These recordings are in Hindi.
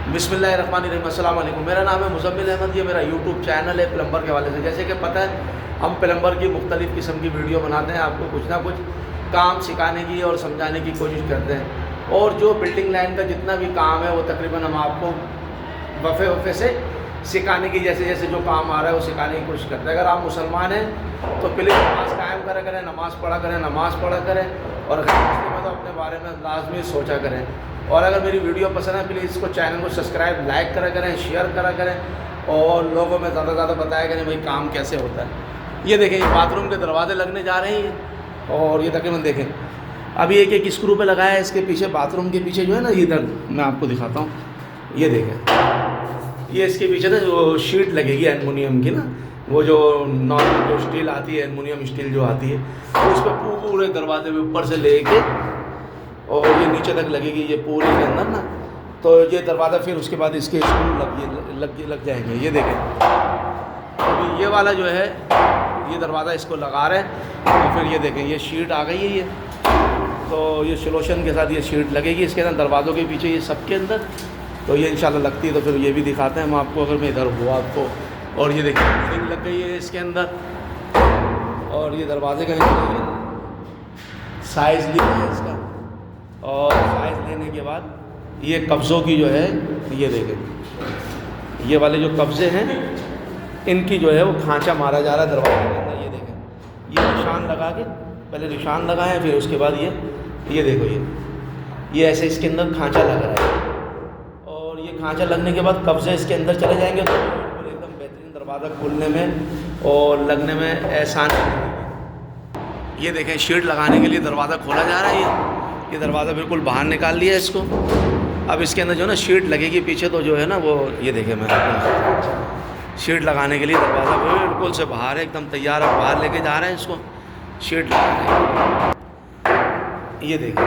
बिस्मिल्लाहिर्रहमानिर्रहीम। अस्सलाम वालेकुम। मेरा नाम है मुज़म्मिल अहमद। ये मेरा यूट्यूब चैनल है प्लम्बर के हवाले से। जैसे कि पता है हम प्लम्बर की मुख्तलिफ़ किस्म की वीडियो बनाते हैं, आपको कुछ ना कुछ काम सिखाने की और समझाने की कोशिश करते हैं। और जो बिल्डिंग लाइन का जितना भी काम है वो तकरीबन हम आपको वफ़े से सिखाने की, जैसे जैसे जो काम आ रहा है वो सिखाने की कोशिश करते हैं। अगर आप मुसलमान हैं तो प्लीज़ नमाज़ कायम करा करें, नमाज़ पढ़ा करें, नमाज़ पढ़ा करें, और अगर मुस्लिम है तो अपने बारे में लाजमी सोचा करें। और अगर मेरी वीडियो पसंद है प्लीज़ इसको चैनल को सब्सक्राइब लाइक करा करें, शेयर करा करें, और लोगों में ज़्यादा से ज़्यादा बताया करें भाई काम कैसे होता है। ये देखें, ये बाथरूम के दरवाजे लगने जा रहे हैं, और ये तकरीबन देखें अभी एक एक स्क्रू पे लगाया है। इसके पीछे बाथरूम के पीछे जो है ना, इधर मैं आपको दिखाता हूँ, ये देखें, ये इसके पीछे ना जो शीट लगेगी एलुमिनियम की ना, वो जो नॉर्मल जो स्टील आती है, एलुमिनियम स्टील जो आती है, तो उस पर पूरे दरवाजे में ऊपर से लेके और ये नीचे तक लगेगी, ये पूरे के अंदर ना। तो ये दरवाज़ा फिर उसके बाद इसके स्क्रू लग जाएंगे। ये देखें अभी ये वाला जो है, ये दरवाज़ा इसको लगा रहे हैं, और फिर ये देखें ये शीट आ गई है ये, तो ये सोल्यूशन के साथ ये शीट लगेगी इसके अंदर दरवाज़ों के पीछे, ये सब के अंदर। तो ये इंशाल्लाह लगती है तो फिर ये भी दिखाते हैं हम आपको, अगर मैं इधर हुआ आपको। और ये देखिए फिटिंग लग गई है इसके अंदर, और ये दरवाजे का साइज़ लिया है इसका, और साइज़ लेने के बाद ये कब्ज़ों की जो है, ये देखें ये वाले जो कब्ज़े हैं इनकी जो है वो खांचा मारा जा रहा है दरवाजे के अंदर। ये देखें ये निशान लगा के, पहले निशान लगाए फिर उसके बाद ये देखो ये ऐसे इसके अंदर खांचा लग रहा है, और ये खांचा लगने के बाद कब्ज़े इसके अंदर चले जाएंगे, तो बिल्कुल एकदम बेहतरीन दरवाज़ा खोलने में और लगने में आसान। ये देखें शीट लगाने के लिए दरवाज़ा खोला जा रहा है, ये दरवाज़ा बिल्कुल बाहर निकाल लिया इसको। अब इसके अंदर जो है ना शीट लगेगी पीछे, तो जो है ना वो ये देखें मैं शीट लगाने के लिए दरवाज़ा बिल्कुल से बाहर है, एकदम तैयार है, बाहर लेके जा रहे हैं इसको शीट लगाने। ये देखें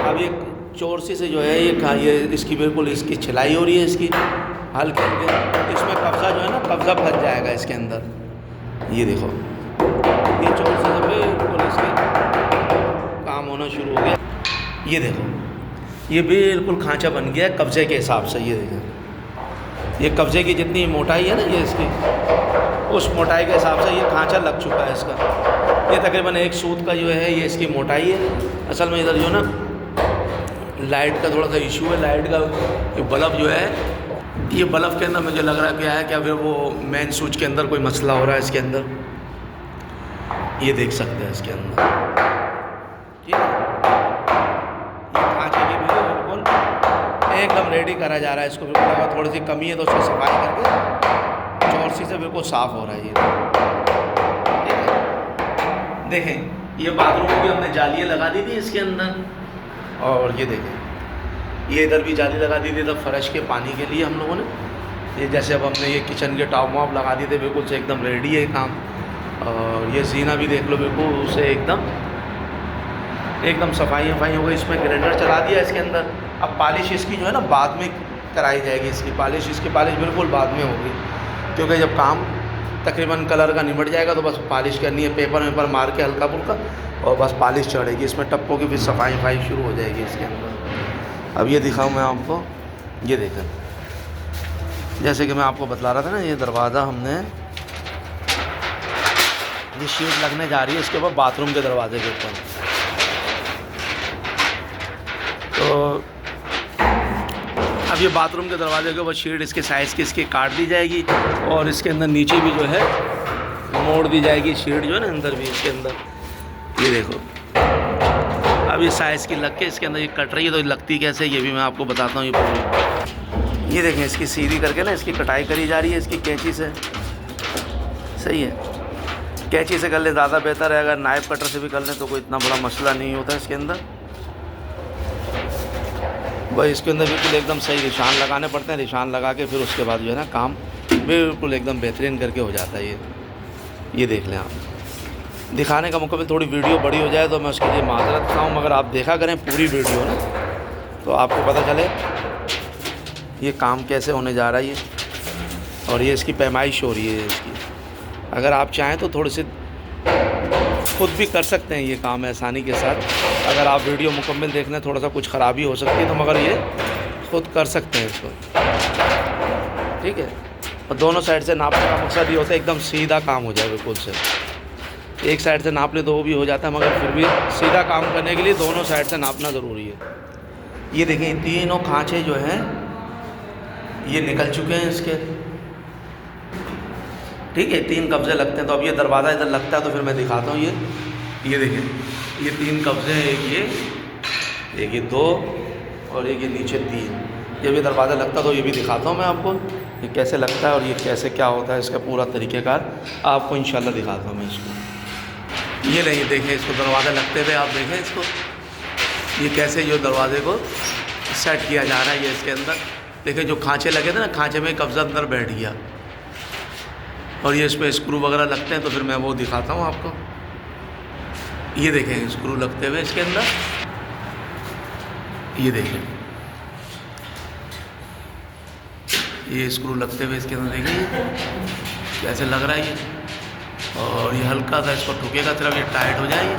अब ये चोरसी से जो है ये इसकी बिल्कुल इसकी छिलाई हो रही है, इसकी हल्के हल्के इसमें कब्ज़ा जो है ना, कब्ज़ा फंस जाएगा इसके अंदर। ये देखो ये चोरसी से बिल्कुल इसकी काम होना शुरू हो गया। ये देखो ये बिल्कुल खांचा बन गया है कब्ज़े के हिसाब से। ये देखो ये कब्ज़े की जितनी मोटाई है ना, ये इसकी उस मोटाई के हिसाब से ये खांचा लग चुका है इसका। ये तकरीबन एक सूत का जो है ये इसकी मोटाई है। असल में इधर जो ना लाइट का थोड़ा सा इशू है, लाइट का ये बल्ब जो है, ये बल्ब के अंदर मुझे लग रहा है क्या है, क्या फिर वो मेन स्विच के अंदर कोई मसला हो रहा है इसके अंदर। ये देख सकते हैं इसके अंदर, ठीक है, ये खांचे की बिल्कुल एकदम रेडी करा जा रहा है इसको। बिल्कुल अगर थोड़ी सी कमी है तो उसको सफाई करके चौरसी से बिल्कुल साफ़ हो रहा है ये, ठीक है। देखें ये बाथरूम में भी हमने जालियाँ लगा दी थी इसके अंदर, और ये देखें ये इधर भी जाली लगा दी थी तब फर्श के पानी के लिए हम लोगों ने। ये जैसे अब हमने ये किचन के टॉप वॉप लगा दिए थे, बिल्कुल से एकदम रेडी है काम। और ये जीना भी देख लो बिल्कुल से एकदम सफाई हो गई। इसमें ग्राइंडर चला दिया इसके अंदर। अब पॉलिश इसकी जो है ना बाद में कराई जाएगी, इसकी पॉलिश बिल्कुल बाद में होगी, क्योंकि जब काम तकरीबन कलर का निमट जाएगा तो बस पॉलिश करनी है, पेपर मार के हल्का फुल्का, और बस पॉलिश चढ़ेगी इसमें, टप्पों की फिर सफाई शुरू हो जाएगी इसके अंदर। अब ये दिखाऊँ मैं आपको, ये देखें जैसे कि मैं आपको बतला रहा था ना, ये दरवाज़ा हमने ये शीट लगने जा रही है इसके ऊपर बाथरूम के दरवाजे के ऊपर। तो अब ये बाथरूम के दरवाजे के ऊपर शीट इसके साइज़ की इसकी काट दी जाएगी, और इसके अंदर नीचे भी जो है मोड़ दी जाएगी शीट जो है ना अंदर भी इसके अंदर। ये देखो अब ये साइज़ की लग के इसके अंदर ये कट रही है, तो लगती कैसे ये भी मैं आपको बताता हूँ। ये पूरी ये देखें इसकी सीधी करके ना इसकी कटाई करी जा रही है इसकी कैंची से। सही है, कैंची से कर ले ज़्यादा बेहतर है, अगर नाइफ कटर से भी कर लें तो कोई इतना बड़ा मसला नहीं होता इसके अंदर। भाई इसके अंदर बिल्कुल एकदम सही निशान लगाने पड़ते हैं, निशान लगा के फिर उसके बाद जो है ना काम बिल्कुल एकदम बेहतरीन करके हो जाता है। ये देख लें आप, दिखाने का मुकाबले थोड़ी वीडियो बड़ी हो जाए तो मैं उसके लिए माजरत चाहूँ, मगर आप देखा करें पूरी वीडियो ना, तो आपको पता चले ये काम कैसे होने जा रहा है। ये और ये इसकी पैमाइश हो रही है इसकी। अगर आप चाहें तो थोड़ी सी खुद भी कर सकते हैं ये काम आसानी के साथ। अगर आप वीडियो मुकम्मल देख लें, थोड़ा सा कुछ ख़राबी हो सकती है तो, मगर ये खुद कर सकते हैं इसको, ठीक है। और दोनों साइड से नापने का मकसद ये होता है एकदम सीधा काम हो जाए बिल्कुल से। एक साइड से नाप ले तो वो भी हो जाता है, मगर फिर भी सीधा काम करने के लिए दोनों साइड से नापना ज़रूरी है। ये देखिए तीनों खांचे जो हैं ये निकल चुके हैं इसके, ठीक है। 3 कब्जे लगते हैं, तो अब ये दरवाज़ा इधर लगता है तो फिर मैं दिखाता हूँ। ये देखिए ये 3 कब्जे हैं, एक ये 2 और एक ये नीचे 3। ये भी दरवाज़ा लगता है तो ये भी दिखाता हूँ मैं आपको, ये कैसे लगता है और ये कैसे क्या होता है, इसका पूरा तरीक़ेकार आपको इंशाल्लाह दिखाता हूँ मैं इसको। ये नहीं देखें इसको दरवाज़ा लगते हुए, आप देखें इसको, ये कैसे जो दरवाजे को सेट किया जा रहा है। ये इसके अंदर देखिए जो खांचे लगे थे ना, खांचे में कब्ज़ा अंदर बैठ गया और ये इस पर स्क्रू वगैरह लगते हैं, तो फिर मैं वो दिखाता हूँ आपको। ये देखें स्क्रू लगते हुए इसके अंदर, ये देखें ये स्क्रू लगते हुए इसके अंदर, देखिए कैसे लग रहा है ये। और ये हल्का सा इसको ठुकेगा सिर्फ, ये टाइट हो जाएगी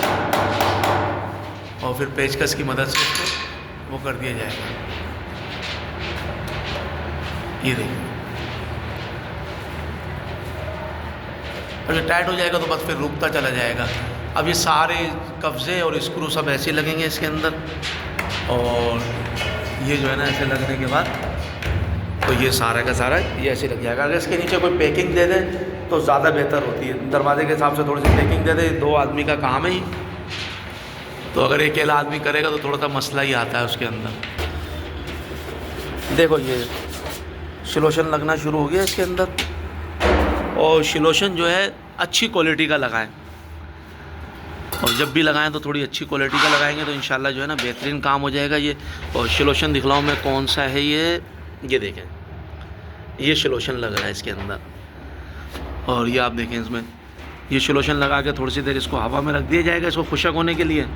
और फिर पेचकस की मदद से इसको वो कर दिया जाएगा। ये देखिए और ये टाइट हो जाएगा तो बस फिर रुकता चला जाएगा। अब ये सारे कब्जे और स्क्रू सब ऐसे लगेंगे इसके अंदर, और ये जो है ना ऐसे लगने के बाद तो ये सारा का सारा ये ऐसे लग जाएगा। अगर इसके नीचे कोई पैकिंग दे दें तो ज़्यादा बेहतर होती है, दरवाजे के हिसाब से थोड़ी सी पैकिंग दे दे। 2 आदमी का काम है, तो अगर अकेला आदमी करेगा तो थोड़ा सा मसला ही आता है उसके अंदर। देखो ये सिलोशन लगना शुरू हो गया इसके अंदर, और सिलोशन जो है अच्छी क्वालिटी का लगाएं, और जब भी लगाएं तो थोड़ी अच्छी क्वालिटी का लगाएंगे तो इंशाल्लाह जो है ना बेहतरीन काम हो जाएगा ये। और सिलोशन दिखलाऊँ मैं कौन सा है ये देखें ये सिलोशन लग रहा है इसके अंदर, और ये आप देखें इसमें ये सिलोशन लगा के थोड़ी सी देर इसको हवा में रख दिया जाएगा इसको खुशक होने के लिए,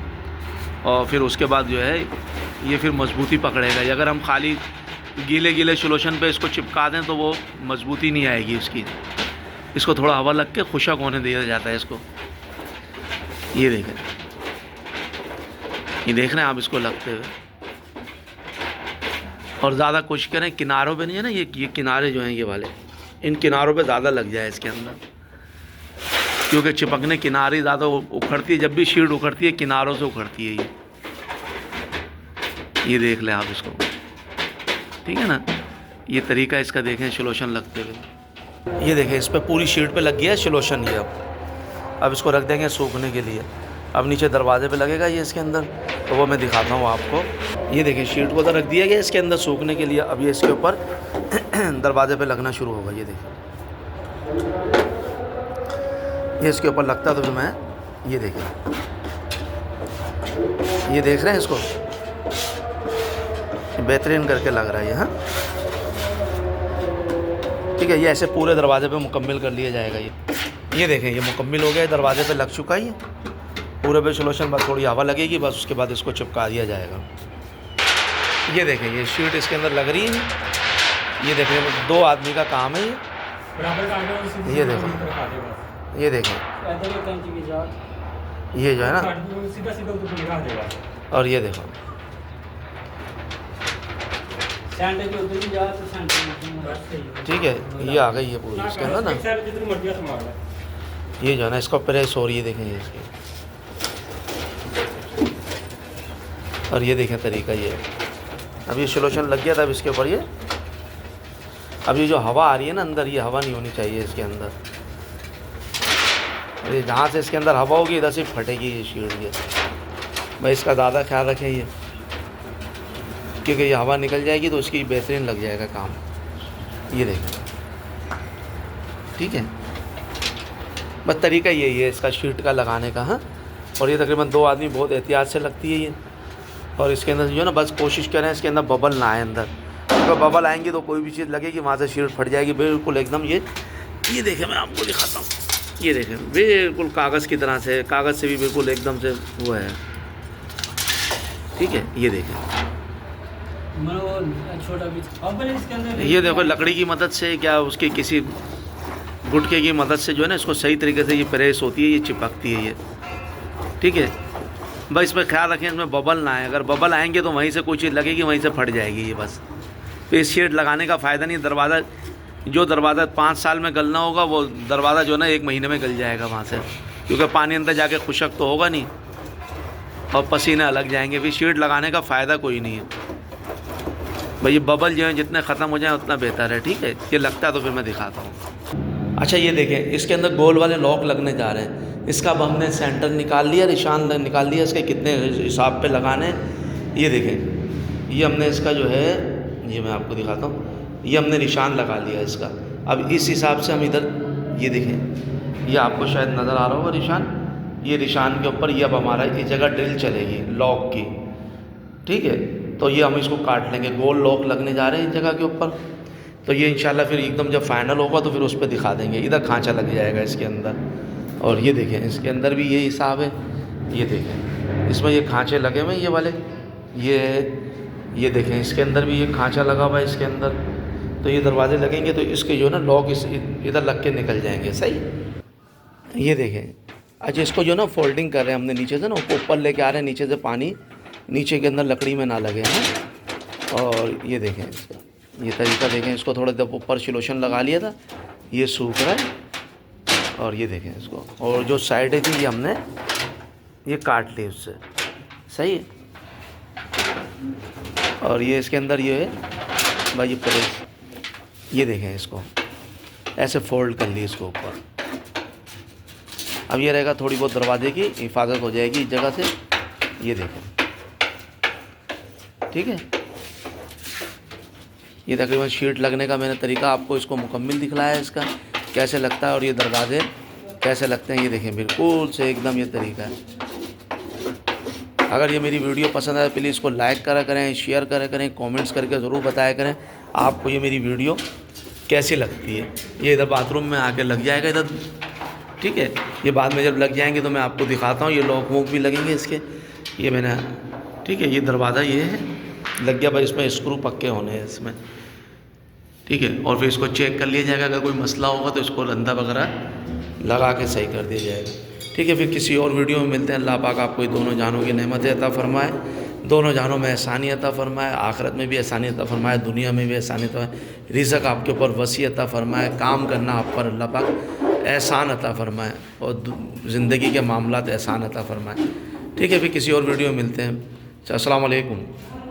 और फिर उसके बाद जो है ये फिर मजबूती पकड़ेगा। अगर हम खाली गीले सिलोशन पे इसको चिपका दें तो वो मजबूती नहीं आएगी उसकी, इसको थोड़ा हवा लग के खुशक होने दिया जाता है इसको। ये देखें, ये देख रहे हैं आप इसको लगते हुए, और ज़्यादा कोशिश करें किनारों पे नहीं है ना, ये किनारे जो हैं ये वाले, इन किनारों पे ज़्यादा लग जाए इसके अंदर, क्योंकि चिपकने किनारे ज़्यादा उखड़ती है, जब भी शीट उखड़ती है किनारों से उखड़ती है ये देख लें आप इसको, ठीक है ना। ये तरीका इसका देखें सिलोशन लगते हुए, ये देखें इस पर पूरी शीट पे लग गया है सिलोशन। ये अब इसको रख देंगे सूखने के लिए। अब नीचे दरवाजे पे लगेगा ये इसके अंदर, तो वो मैं दिखाता हूँ आपको। ये देखिए शीट को तो रख दिया गया इसके अंदर सूखने के लिए, अब ये इसके ऊपर दरवाजे पे लगना शुरू होगा। ये देखिए ये इसके ऊपर लगता है तो फिर मैं ये देखिए ये देख रहे हैं इसको बेहतरीन करके लग रहा है ये, हाँ ठीक है। ये ऐसे पूरे दरवाजे पे मुकम्मल कर लिया जाएगा। ये देखें ये मुकम्मल हो गया, दरवाजे पे लग चुका है ये पूरे पे सिलोशन, बस थोड़ी हवा लगेगी बस, उसके बाद इसको चिपका दिया जाएगा। ये देखें ये शीट इसके अंदर लग रही है, ये देखें 2 आदमी का काम है ये देखो ये देखें ये जो है ना, और ये देखो ठीक है ये आ गई है पूरी इसके अंदर ना, ये जो है ना इसको प्रेस हो रही है, देखें ये इसकी, और ये देखें तरीका ये। अब ये सिलोशन लग गया था, अब इसके ऊपर ये अब ये जो हवा आ रही है ना अंदर, ये हवा नहीं होनी चाहिए इसके अंदर, ये जहाँ से इसके अंदर हवा होगी इधर से फटेगी ये शीट। ये भाई इसका ज़्यादा ख्याल रखें ये, क्योंकि ये हवा निकल जाएगी तो उसकी बेहतरीन लग जाएगा काम। ये देखें ठीक है, बस तरीका यही है इसका शीट का लगाने का, हाँ। और ये तकरीबन 2 आदमी बहुत एहतियात से लगती है ये, और इसके अंदर जो है ना बस कोशिश करें इसके अंदर बबल ना आए अंदर, क्योंकि बबल आएंगे तो कोई भी चीज़ लगेगी वहाँ से शीट फट जाएगी बिल्कुल एकदम। ये देखें मैं आपको दिखाता हूँ, ये देखें बिल्कुल कागज़ की तरह से, कागज़ से भी बिल्कुल एकदम से वो है, ठीक है। ये देखें ये देखो लकड़ी की मदद से क्या उसके किसी गुटके की मदद से जो है ना इसको सही तरीके से ये प्रेस होती है, ये चिपकती है ये, ठीक है। बस इसमें ख्याल रखें इसमें बबल ना आए, अगर बबल आएंगे तो वहीं से कोई चीज़ लगेगी वहीं से फट जाएगी ये बस। तो इस शीट लगाने का फ़ायदा नहीं, दरवाज़ा जो दरवाज़ा 5 साल में गलना होगा वो दरवाज़ा जो ना 1 महीने में गल जाएगा वहाँ से, क्योंकि पानी अंदर जाके खुशक तो होगा नहीं और पसीने अलग जाएंगे। फिर शीट लगाने का फ़ायदा कोई नहीं है भाई। ये बबल जो है जितने ख़त्म हो जाए उतना बेहतर है, ठीक है। ये लगता है तो फिर मैं दिखाता हूँ। अच्छा ये देखें, इसके अंदर गोल वाले लॉक लगने जा रहे हैं। इसका अब हमने सेंटर निकाल लिया, निशान निकाल लिया इसके कितने हिसाब पे लगाने। ये देखें, ये हमने इसका जो है, ये मैं आपको दिखाता हूँ, ये हमने निशान लगा लिया इसका। अब इस हिसाब से हम इधर, ये देखें, ये आपको शायद नज़र आ रहा होगा निशान, ये निशान के ऊपर ये अब हमारा ये जगह ड्रिल चलेगी लॉक की, ठीक है। तो ये हम इसको काट लेंगे, गोल लॉक लगने जा रहे हैं इस जगह के ऊपर। तो ये इंशाल्लाह फिर एकदम जब फाइनल होगा तो फिर उस पर दिखा देंगे। इधर खांचा लग जाएगा इसके अंदर, और ये देखें इसके अंदर भी ये हिसाब है। ये देखें इसमें ये खांचे लगे हुए ये वाले, ये देखें इसके अंदर भी ये खांचा लगा हुआ है इसके अंदर। तो ये दरवाजे लगेंगे तो इसके जो ना लॉक इधर लग के निकल जाएंगे, सही। ये देखें, अच्छा इसको जो ना फोल्डिंग कर रहे हैं हमने नीचे से ना, ऊपर लेके आ रहे हैं, नीचे से पानी नीचे के अंदर लकड़ी में ना लगे हैं। और ये देखें इसका ये तरीका देखें, इसको थोड़ा देर ऊपर सिलोशन लगा लिया था, ये सूख रहा है। और ये देखें इसको, और जो साइड थी ये हमने ये काट ली उससे, सही है। और ये इसके अंदर ये है भाई, ये प्रेस, ये देखें इसको ऐसे फोल्ड कर ली इसको ऊपर। अब ये रहेगा, थोड़ी बहुत दरवाजे की हिफाजत हो जाएगी इस जगह से। ये देखें, ठीक है। ये तकरीबन शीट लगने का मैंने तरीका आपको इसको मुकम्मल दिखलाया है, इसका कैसे लगता है और ये दरवाजे कैसे लगते हैं। ये देखें बिल्कुल से एकदम ये तरीका है। अगर ये मेरी वीडियो पसंद आए प्लीज़ इसको लाइक करा करें, शेयर करा करें, कमेंट्स करके ज़रूर बताया करें आपको ये मेरी वीडियो कैसी लगती है। ये इधर बाथरूम में आके लग जाएगा इधर, ठीक है। ये बाद में जब लग जाएंगे तो मैं आपको दिखाता हूँ। ये लॉक वॉक भी लगेंगे इसके, ये मैंने, ठीक है। ये दरवाज़ा ये है लग गया भाई, इसमें स्क्रू पक्के होने हैं इसमें, ठीक है। और फिर इसको चेक कर लिया जाएगा, अगर कोई मसला होगा तो इसको रंधा वगैरह लगा के सही कर दिया जाएगा, ठीक है। फिर किसी और वीडियो में मिलते हैं। अल्लाह पाक आपको दोनों जानों की नेमतें अता फरमाए, दोनों जानों में एहसानी अता फरमाए, आखिरत में भी एहसानी अता फरमाए, दुनिया में भी एहसानी अता, रिज़्क़ आपके ऊपर वसी अता फरमाए, काम करना आप पर अल्लाह पाक एहसान अता फरमाए, और ज़िंदगी के मामलात एहसान अता फरमाए, ठीक है। फिर किसी और वीडियो में मिलते हैं। अस्सलाम वालेकुम।